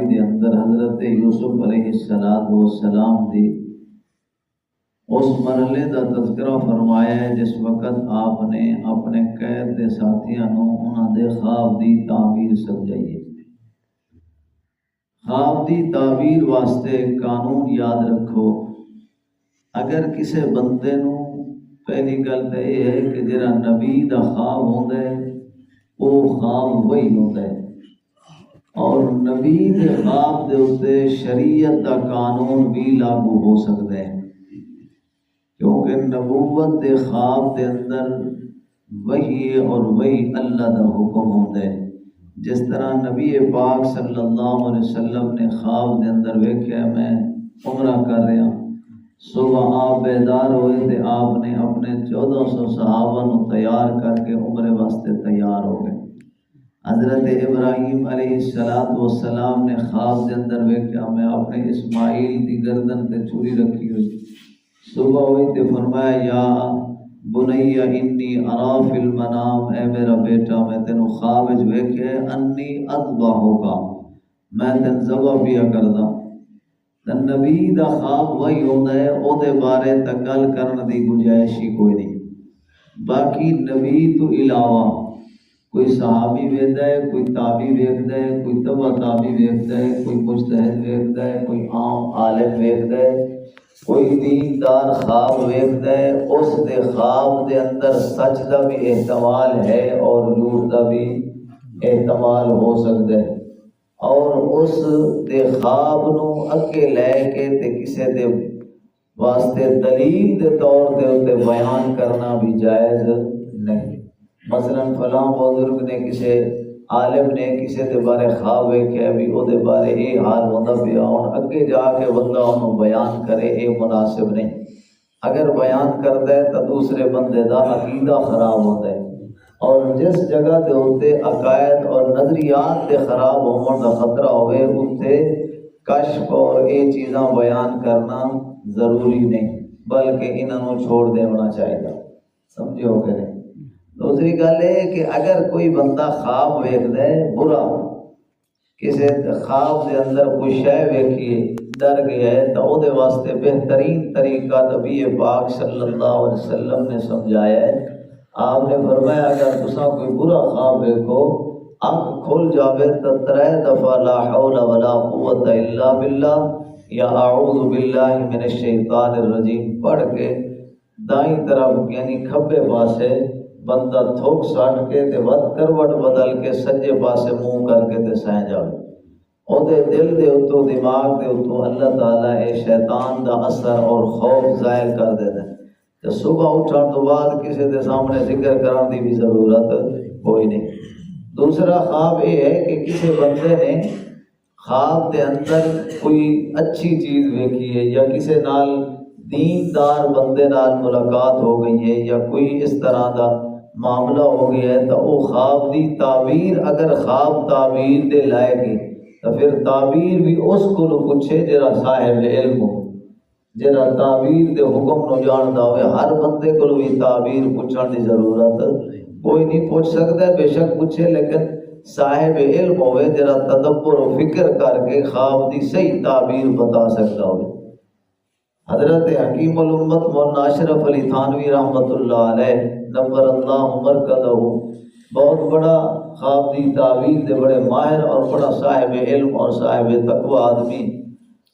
دے اندر حضرت یوسف علیہ السلام دی اس مرحلے دا تذکرہ فرمایا ہے جس وقت آپ نے اپنے قید دے ساتھیاں نوں انہاں دے خواب دی تعبیر سمجھائی ہے۔ خواب دی تعبیر واسطے قانون یاد رکھو، اگر کسی بندے نوں پہلی گل تو یہ ہے کہ جڑا نبی دا خواب ہوندا ہے وہ خواب وہی ہوندا ہے، اور نبی دے خواب دے اوتے شریعت دا قانون بھی لاگو ہو سکتا ہے، کیونکہ نبوت دے خواب دے اندر وہی اور وہی اللہ دا حکم ہوندا ہے۔ جس طرح نبی پاک صلی اللہ علیہ وسلم نے خواب دے اندر ویکھیا میں عمرہ کر رہا، صبح آپ بیدار ہوئے تے آپ نے اپنے 1400 صحابہ نو تیار کر کے عمرے واسطے تیار ہو گئے۔ حضرت ابراہیم علیہ السلام نے خواب دے اندر ویکھیا میں اپنے اسماعیل دی گردن تے چھری رکھی ہوئی، صبح ہوئی تے فرمایا یا بنی انی ارا فی المنام، اے میرا بیٹا میں تینوں خواب وچ ویکھیا انی اذبحک، میں تین ذبح پیا کردا۔ تے نبی دا خواب وہی ہوندا ہے، او دے بارے تے گل کرن دی گنجائش ہی کوئی نہیں۔ باقی نبی تو علاوہ کوئی صحابی ویکھدا ہے، کوئی تابعی ویکھدا ہے، کوئی تبع تابعی ویکھدا ہے، کوئی مجتہد ویکھدا ہے، کوئی عام عالم ویکھدا ہے، کوئی دیندار خواب ویکھدا ہے، اس دے خواب دے اندر سچ دا بھی احتمال ہے اور جھوٹ دا بھی احتمال ہو سکتا ہے، اور اس دے خواب نو اگے لے کے تے کسے دے واسطے دلیل دے طور دے اوتے بیان کرنا بھی جائز نہیں۔ مثلا فلاں بزرگ نے کسے عالم نے کسے دے بارے خواب ویکھیا بھی او دے بارے یہ حال ہوندا پیا، ہن اگے جا کے بندہ انہوں بیان کرے یہ مناسب نہیں۔ اگر بیان کردا ہے تو دوسرے بندے دا عقیدہ خراب ہوتا ہے، اور جس جگہ دے ہوتے عقائد اور نظریات دے خراب ہون دا خطرہ ہوئے اتنے کشف اور یہ چیزاں بیان کرنا ضروری نہیں، بلکہ انہوں چھوڑ دینا چاہیے۔ سمجھو کہ نہیں؟ دوسری گل ہے کہ اگر کوئی بندہ خواب ویکھدا ہے برا، کسی خواب دے اندر کوئی شے ویکھیے ڈر گیا ہے، تو او دے واسطے بہترین طریقہ نبی پاک صلی اللہ علیہ وسلم نے سمجھایا ہے۔ آپ نے فرمایا اگر تساں کوئی برا خواب ویکھو، آنکھ کھل جاوے تو 3 دفعہ لا حول ولا قوت الا باللہ یا اعوذ باللہ من الشیطان الرجیم پڑھ کے دائیں طرف یعنی کھبے پاسے بندہ تھوک سٹ کے تے ود کروٹ بدل کے سجے پاسے منہ کر کے تے سہ جاوے، او دے دل دے اتو دماغ دے اتو اللہ تعالیٰ اے شیطان دا اثر اور خوف ظاہر کر دے دے، تے صبح اٹھن تو بعد کسی دے سامنے ذکر کرن دی بھی ضرورت کوئی نہیں۔ دوسرا خواب یہ ہے کہ کسی بندے نے خواب دے اندر کوئی اچھی چیز ویکھی ہے، یا کسی نال دیندار بندے نال ملاقات ہو گئی ہے، یا کوئی اس طرح دا معاملہ ہو گیا ہے، تو وہ خواب دی تعبیر اگر خواب تعبیر دے لائے گی تو پھر تعبیر بھی اس کو پوچھے جرا صاحب علم ہو، جرا تعبیر دے حکم نو جاندا ہوئے۔ ہر بندے کو بھی تعبیر پوچھن دی ضرورت کوئی نہیں، پوچھ سکتا ہے بے شک پوچھے، لیکن صاحب علم ہوئے جرا تدبر و فکر کر کے خواب دی صحیح تعبیر بتا سکتا ہوئے۔ حضرت حکیم الامت مولانا اشرف علی تھانوی رحمۃ اللہ علیہ نور اللہ مرکزہ بہت بڑا خواب دی تعبیر دے بڑے ماہر اور بڑا صاحب علم اور صاحب تقوی آدمی۔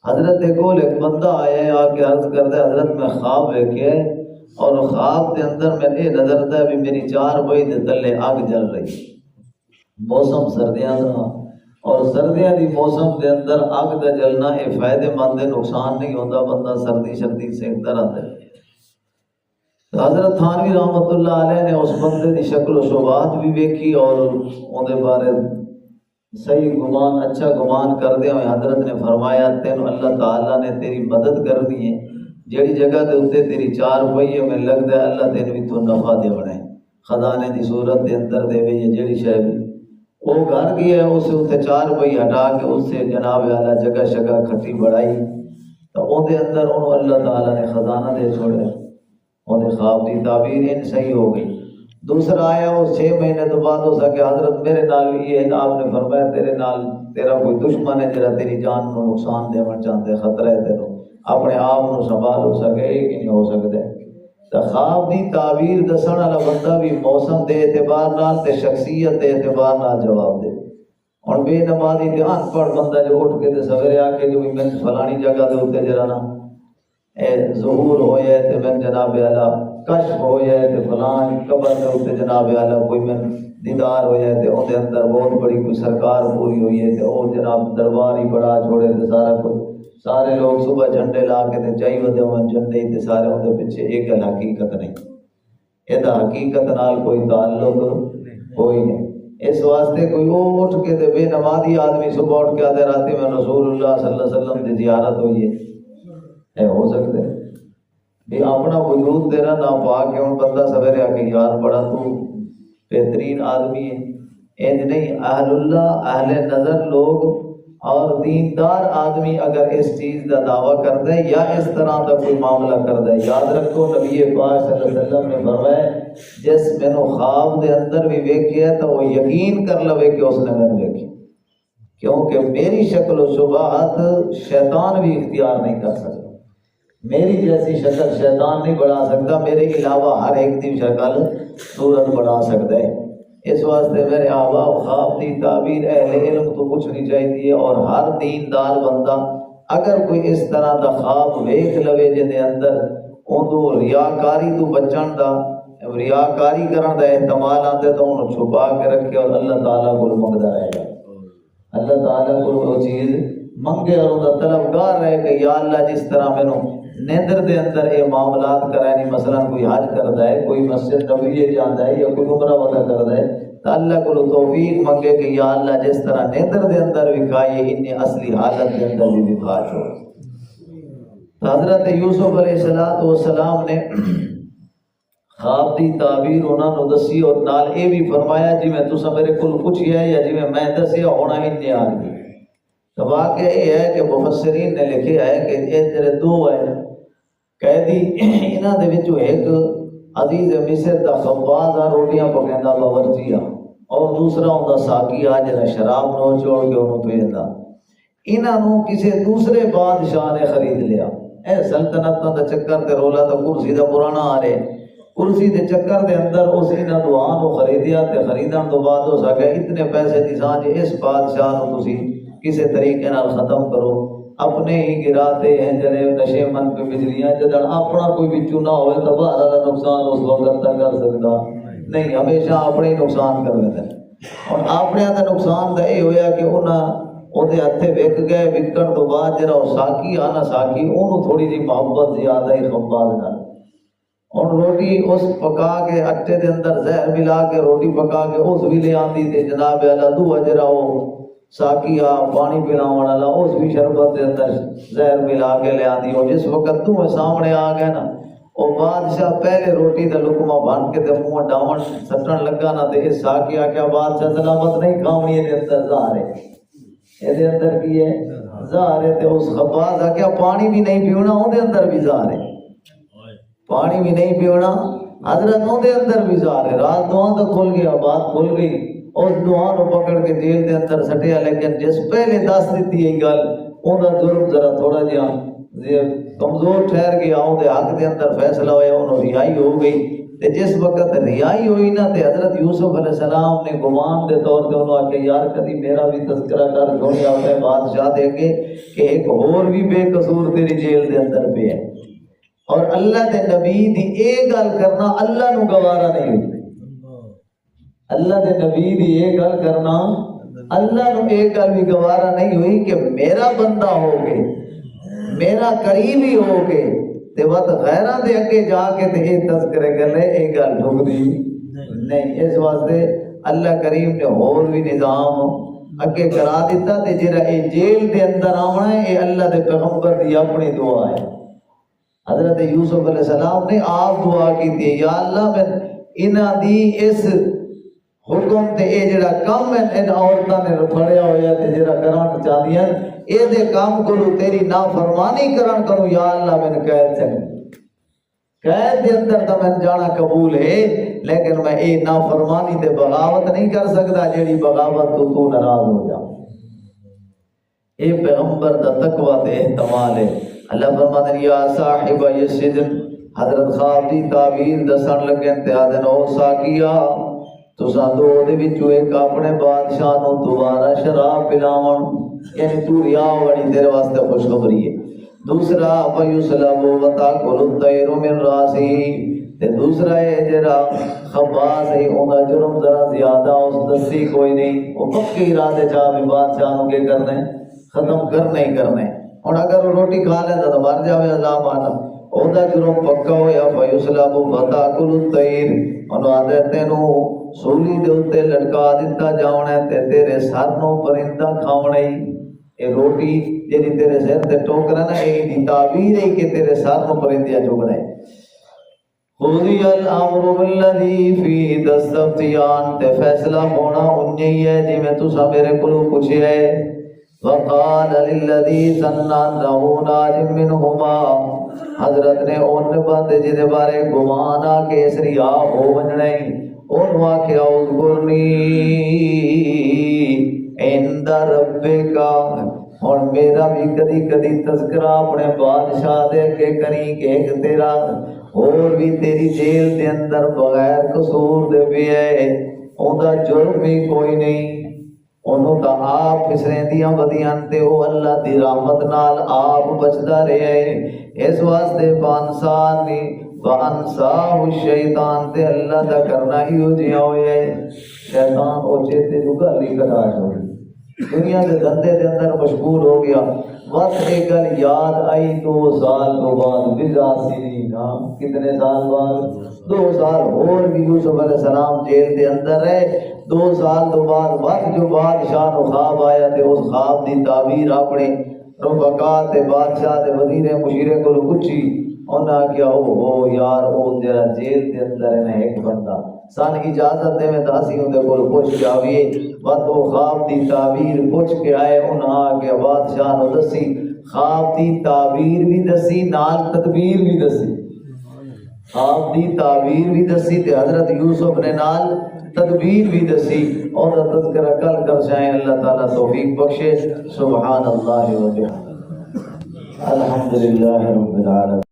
حضرت کول ایک بندہ آیا ہے، آ کے عرض کرتا ہے حضرت میں خواب ویکھیا ہے، اور خواب دے اندر میں یہ نظر آتا ہے بھی میری 4 بئی دے تلے اگ جل رہی، موسم سردیاں دا، اور سردیاں دی موسم دے اندر اگ دا جلنا یہ فائدے مند ہے، نقصان نہیں ہوتا، بندہ سردی سیکھتا رہتا ہے۔ حضرت تھانوی رحمۃ اللہ علیہ نے اس بندے دی شکل و شباہت بھی ویکھی اور ان دے بارے صحیح گمان اچھا گمان کردے ہوئے حضرت نے فرمایا تینوں اللہ تعالیٰ نے تیری مدد کرنی ہے، جیڑی جگہ دے اتنے تیری 4 پہیے میں لگتا ہے اللہ تین بھی تو نفع دے ہونا ہے، خزانے دی صورت دے اندر دے بھی یہ جیڑی شے بھی وہ گھر گیا ہے، اسے اتنے 4 پہی ہٹا کے اس سے جناب اعلیٰ جگہ شگہ کھٹی بڑھائی، تو ان دے اندر انہوں اللہ تعالیٰ نے خزانہ دے چھوڑے، انہیں خواب دی تعبیر ان صحیح ہو گئی۔ دوسرا آیا وہ 6 مہینے تو بعد ہو سکے حضرت میرے نال بھی یہ آپ نے فرمایا تیرے نال تیرا کوئی دشمن ہے جڑا تیری جان کو نقصان دینا چاہتے خطرہ ہے تینوں اپنے آپ کو سنبھال ہو سکے یہ نہیں ہو سکتا تو خواب دی تعبیر دسن والا بندہ بھی موسم دے اعتبار نال تے شخصیت دے اعتبار نال جواب دے اور بے نمازی تے ان پڑھ بندہ جو اٹھ کے تے سویرے آ کے جو میں فلانی جگہ دے اوتے جڑا نا اے ظہور ہویا تے میں جناب اعلیٰ کشف ہویا تے فلان قبر دے اوتے جناب اعلیٰ کوئی میں دیدار ہویا تے اون دے اندر بہت بڑی کوئی سرکار پوری ہوئی ہے تے او جناب دربار ہی بڑا چھوڑے تے سارا کچھ سارے لوگ صبح جھنڈے لا کے تے چاہی ودے ہون جھنڈے تے سارے اون دے پیچھے ایک گل حقیقت نہیں اے دا حقیقت نال کوئی تعلق کوئی نہیں اس واسطے کوئی وہ اٹھ کے تے بے نمازی آدمی صبح اٹھ کے آدھے راتی میں رسول اللہ صلی اللہ علیہ وسلم دی زیارت ہوئی ہے اے ہو سکتے بھی اپنا وجود تیرا نہ پا کے ان بندہ سویرے آ کے یار بڑا تو بہترین آدمی ہے انج نہیں اہل اللہ اہل نظر لوگ اور دیندار آدمی اگر اس چیز کا دعویٰ کرتا ہے یا اس طرح کا کوئی معاملہ کرتا ہے یاد رکھو نبی پاک صلی اللہ علیہ وسلم نے فرمایا جس میں نو خواب دے اندر بھی ویکھیا تو وہ یقین کر لوے کہ اس نے میں ویکھی کیونکہ میری شکل و شبہات شیطان بھی اختیار نہیں کر سکتا میری جیسی شکل شیطان نہیں بڑھا سکتا میرے علاوہ ہر ایک دی شکل صورت بڑھا سکتا ہے اس واسطے میرے احباب خواب دی تعبیر اہل علم تو پوچھنی چاہیے اور ہر دیندار بندہ اگر کوئی اس طرح دا خواب ویکھ لوے جن دے اندر اندو ریاکاری تو بچن دا ریاکاری کرن دا احتمال آتے تو انہوں چھپا کے رکھے اور اللہ تعالیٰ کو منگتا رہے گا اللہ تعالیٰ کو وہ چیز منگے اور ان کا طلبگار رہے کہ یا اللہ جس طرح میں نو نیندر دے اندر یہ معاملات کرائے مثلا کوئی حج کرتا ہے کوئی مسجد نبوی جانا ہے یا کوئی عمرہ ودا کرتا ہے تو اللہ کو توفیق منگے کہ یا اللہ جس طرح نیندر دے اندر وکھائیے انہیں اصلی حالت دے اندر بھی وکھا چھوڑ تو حضرت یوسف علیہ السلام نے خواب دی تعبیر انہوں نے دسی اور نال اے بھی فرمایا جی میں تسا میرے کل پوچھیا ہے یا جی میں دسیا ہونا انہیں آ گئی تو واقعہ یہ ہے کہ مفسرین نے لکھے ہے کہ یہ تیرے دو ہے قیدی انہاں دے وچوں ایک عزیز مصر دا خباز آ روٹیاں پکیندا باورچیا اور دوسرا ہوندا ساقی آ جڑا شراب نو چوڑ کے انہوں پیندا انہاں نو کسی دوسرے بادشاہ نے خرید لیا اے سلطنت دا چکر تے رولا تو کرسی دا پرانا آ رہے کرسی دے چکر دے اندر اس انہاں دعا نو خریدیا تے خریدن تو بعد ہو سکے اتنے پیسے دی سانج اس بادشاہ نو تسی کسی طریقے نال ختم کرو اپنے ہی گراتے ہیں جنے نشے من پہ بجلیاں جدن اپنا کوئی بچو نہ ہوئے تو باہر والا نقصان اس وقت تک کر سکتا نہیں ہمیشہ اپنے ہی نقصان کر لیتا ہے اور اپنے کا نقصان تو یہ ہویا کہ انہوں دے ہتھے وک گئے وکن تو بعد جرا ساکی آنا ساکی انہوں تھوڑی جی محبت زیادہ ہی خباز نہ اور روٹی اس پکا کے اٹے دے اندر زہر ملا کے روٹی پکا کے اس بھی لے آندی تے جناب اللہ دو جرا وہ ساکی پانی پلاؤں والا اس بھی شربت دے اندر زہر ملا کے لے آندی اور جس وقت تو سامنے آ گئے نا وہ بادشاہ پہلے روٹی دا لقمہ بن کے تے منہ ڈاون سٹن لگا نا تے اس ساکی آ کے بادشاہ سلامت نہیں کھاونی دے اندر زہر ہے یہ دے اندر کی ہے زہر ہے تے اس خباز آ کے پانی بھی نہیں پیونا اون دے اندر بھی زہر ہے پانی بھی نہیں پیونا حضرت اون دے اندر بھی زہر ہے رات دعا تو کھل گیا بات کھل گئی اور دعا نو پکڑ کے جیل دے اندر سٹیا لیکن جس پہلے دس دیتی ہے گل اون دا ظلم ذرا تھوڑا جہا کمزور ٹھہر گیا اون دے حق دے اندر فیصلہ ہویا انہوں رہائی ہو گئی تے جس وقت رہائی ہوئی نا تے حضرت یوسف علیہ السلام نے گمان دے طور پہ انہوں آکے یار کدی میرا بھی تذکرہ کر دھونی آتا ہے بادشاہ دے کے کہ ایک اور بھی بے قصور تیری جیل دے اندر پہ ہے اور اللہ دے نبی دی ایک گل کرنا اللہ نو گوارا نہیں ہوئی اللہ دے نبی دی ایک گل کرنا اللہ نو ایک گل بھی گوارا نہیں ہوئی کہ میرا بندہ ہو کے میرا قریبی ہو کے تے وقت غیرہ دے اگے جا کے تے ایک تذکرے کر لے ایک گل ٹھک دی نہیں اس واسطے اللہ کریم نے اور بھی نظام اگے کرا دیتا تے جڑا اے جیل دے اندر آونا ہے اے اللہ دے پیغمبر دی اپنی دعا ہے حضرت یوسف علیہ السلام نے آپ دعا کی تھی یا اللہ میں انہاں دی اس حکم تے اے جڑا کم ہے ان عورتاں نے پھڑیا ہویا تے جڑا کرن چاہدیاں اے دے کام کرو تیری نافرمانی کرن کرو یا اللہ میں قید چنگ قید دے اندر تو میں جانا قبول ہے، لیکن میں اے نافرمانی تے بغاوت نہیں کر سکتا جیڑی بغاوت تو ناراض ہو جا۔ اے پیغمبر دا تقوی تے احتمال ہے۔ اللہ فرماتا ہے یا صاحب السجن، حضرت خواب دی تعبیر دسن لگے تے آدن او ساکیا تساں دو دے وچوں ایک اپنے بادشاہ نو دوبارہ شراب پلاون، یعنی تو ریا وڑی تیرے واسطے خوشخبری ہے۔ دوسرا فیسلب وتاکل الطیر من راسی، تے دوسرا ہے جڑا خباز ہے اوندا جرم ذرا زیادہ اس دسی کوئی نہیں، وہ پکی ارادے چاہ بھی بادشاہ نو کے کرنے ختم کرنے ہی کرنے۔ ہن اگر وہ روٹی کھا لیندا تو مر جاوے اللہ مانا، اوندا جرم پکا ہویا فیسلب وتاکل الطیر، انہوں آدھے تینوں سولی دے اتے لٹکا دیتا جاؤنے تے تیرے سر نو پرندہ کھاونے ہی، اے روٹی جیڑی تیرے سر تے ٹوکرا نا اے دی تعبیر ہے کہ تیرے سر نو پرندہ چگنے۔ قضی الامر بالذی فی تستفتیان، تے فیصلہ ہونا انہی ہے جی میں تسا میرے کلو پوچھے ہے۔ وقال للذی ظن انہ ناج منہما، حضرت نے ان بندے جدے بارے گمانا کہ اس ریا ہو بننے انہوں آکھیا اذکرنی عند ربکا، اور میرا بھی کدی کدی تذکرہ اپنے بادشاہ دے کے کریں کہ ایک تیرا اور بھی تیری جیل دے اندر بغیر قصور دے بھی ہے، اوندا جرم بھی کوئی نہیں، انہوں تا آپ پھسریں دیاں بدیاں تے او اللہ دی رحمت نال آپ بچدا رہے، اس واسطے فانسانی وانساہ الشیطان، تے اللہ دا کرنا ہی ہو جیا ہوئے شیطان او چیتے جو گالی کٹا چھوڑی دنیا کے دندے دے اندر مشغول ہو گیا۔ وقت ایک گل یاد آئی 2 سال تو بعد بزا سنین، کتنے سال بعد 2 سال اور بھی یوسف علیہ السلام جیل دے اندر رہے۔ 2 سال تو بعد وقت جو بادشاہ نو خواب آیا تے اس خواب دی تعبیر اپنے رفقا تے بادشاہ دے وزیر مشیرے کو پوچھی، انہاں کیا او یار او جڑا جیل دے اندر ہے ایک بندہ سان اجازت دے میں داسی اندے کول پوچھ جاویے، بات وہ خواب دی تعبیر پوچھ کے آئے، انہاں کے بادشاہ نو دسی، خواب دی تعبیر بھی دسی نال تدبیر بھی دسی، خواب دی تعبیر بھی دسی تے حضرت یوسف نے نال تدبیر بھی دسی، اور تذکرہ کل کر شاہیں اللہ تعالیٰ توفیق بخشے۔ سبحان اللہ و بحمدہ، الحمدللہ رب العالمین۔